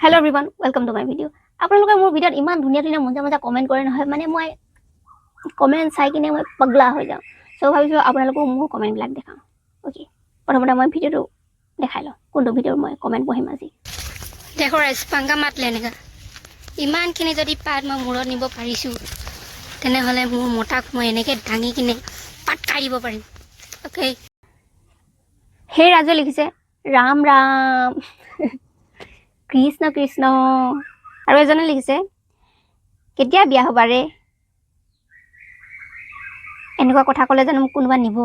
Hello everyone, welcome to my video. আপোনালোকে মোৰ ভিডিঅ'ত ইমান ধুনীয়া ধুনীয়া মজা মজা কমেন্ট কৰে নহয়, মানে মই কমেন্ট চাই কিনে মই পাগলা হৈ যাওঁ। সো ভাবিছো আপোনালোকক মোৰ কমেন্ট বিলাক দেখাওঁ। ওকে, প্ৰথমতে মই ভিডিঅ'টো দেখাই লওঁ কোনটো ভিডিঅ'ৰ মই কমেন্ট পঢ়িম আজি। দেখো ৰাইজ পাংগা মাতলে এনেকা ইমানখিনি যদি পাত মই মূৰত নিব পাৰিছোঁ তেনেহ'লে মোৰ মতাক মই এনেকৈ দাঙি কিনে পাটকাই দিব পাৰিম। ওকে, সেই ৰাজে লিখিছে ৰাম ৰাম কৃষ্ণ কৃষ্ণ। আৰু এজনে লিখিছে কেতিয়া বিয়া হ'বা ৰে, এনেকুৱা কথা ক'লে জানো মোক কোনোবা নিব?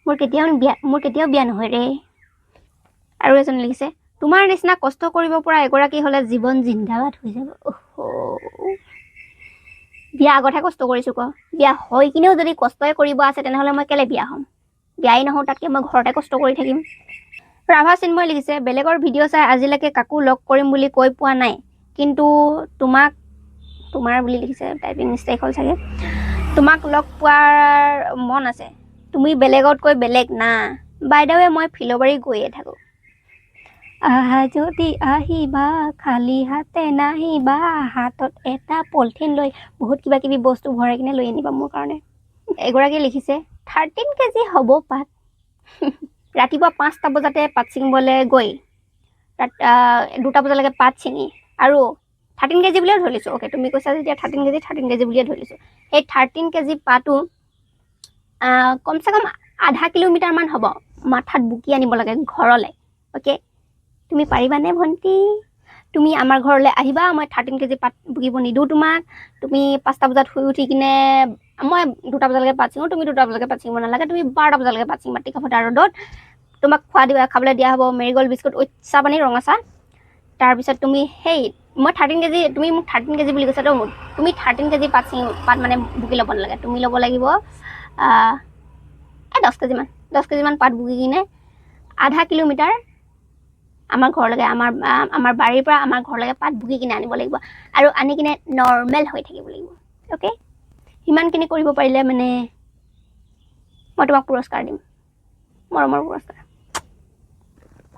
মোৰ কেতিয়াও বিয়া নহয় ৰে। আৰু এজনে লিখিছে তোমাৰ নিচিনা কষ্ট কৰিব পৰা এগৰাকী হ'লে জীৱন জিন্দাবাদ হৈ যাব। বিয়া আগতহে কষ্ট কৰিছোঁ ক, বিয়া হৈ কিনেও যদি কষ্টই কৰিব আছে তেনেহ'লে মই কেলে বিয়া হ'ম? বিয়াই নহওঁ, তাতকৈ মই ঘৰতে কষ্ট কৰি থাকিম। ৰাভা চিন্ময় লিখিছে বেলেগৰ ভিডিঅ' চাই আজিলৈকে কাকো লগ কৰিম বুলি কৈ পোৱা নাই, কিন্তু তোমাৰ বুলি লিখিছে, টাইপিং মিষ্টেক হ'ল চাগে। তোমাক লগ পোৱাৰ মন আছে, তুমি বেলেগতকৈ বেলেগ না। বাইদেৱে মই ফিলবাৰী গৈয়ে থাকোঁ। আহা যদি আহিবা খালী হাতে নাহিবা, হাতত এটা পলিথিন লৈ বহুত কিবা কিবি বস্তু ভৰাই কিনে লৈ আনিবা মোৰ কাৰণে। এগৰাকীয়ে লিখিছে 13 কেজি হ'ব পাত। ৰাতিপুৱা 5টা বজাতে পাত ছিঙিবলৈ গৈ 2টা বজালৈকে পাত ছিঙি আৰু 13 কেজি বুলিয়ে ধৰি লৈছোঁ। অ'কে, তুমি কৈছা যেতিয়া 13 কেজি বুলিয়ে ধৰি লৈছোঁ। সেই 13 কেজি পাতো কমচে কম আধা কিলোমিটাৰমান হ'ব মাথাত বুকি আনিব লাগে ঘৰলৈ। অ'কে, তুমি পাৰিবানে ভণ্টি? তুমি আমাৰ ঘৰলৈ আহিবা, মই 13 কেজি পাত বুকিব নিদিওঁ তোমাক। তুমি 5টা বজাত শুই উঠি কিনে মই 2টা বজালৈকে পাত ছিঙো, তুমি 2টা বজালৈকে পাত ছিঙিব নালাগে, তুমি 12টা বজালৈকে পাত ছিঙিবা টিকাফটা ৰ'দত। তোমাক খাবলৈ দিয়া হ'ব মেৰিগ'ল্ড বিস্কুট, চাহ পানী, ৰঙা চাহ। তাৰপিছত তুমি মই 13 কেজি, তুমি মোক 13 কেজি বুলি কৈছা তো, তুমি 13 কেজি পাত মানে বুকি ল'ব নালাগে। তুমি ল'ব লাগিব 10 কেজিমান পাত বুকি কিনে আধা কিলোমিটাৰ আমাৰ ঘৰলৈকে, আমাৰ বাৰীৰ পৰা আমাৰ ঘৰলৈকে পাত বুকি কিনে আনিব লাগিব, আৰু আনি কিনে নৰ্মেল হৈ থাকিব লাগিব। অ'কে, সিমানখিনি কৰিব পাৰিলে মানে মই তোমাক পুৰস্কাৰ দিম, মৰমৰ পুৰস্কাৰ।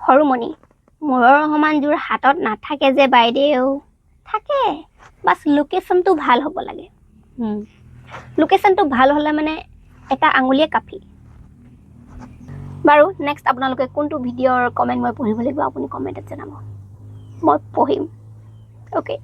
সৰুমণি মূৰৰ সমান জোৰ হাতত নাথাকে যে বাইদেউ, থাকে, বাছ লোকেশ্যনটো ভাল হ'ব লাগে। লোকেশ্যনটো ভাল হ'লে মানে এটা আঙুলিয়ে কাফি। বাৰু নেক্সট আপোনালোকে কোনটো ভিডিঅ'ৰ কমেণ্ট মই পঢ়িব লাগিব আপুনি কমেণ্টত জনাব, মই পঢ়িম। অ'কে।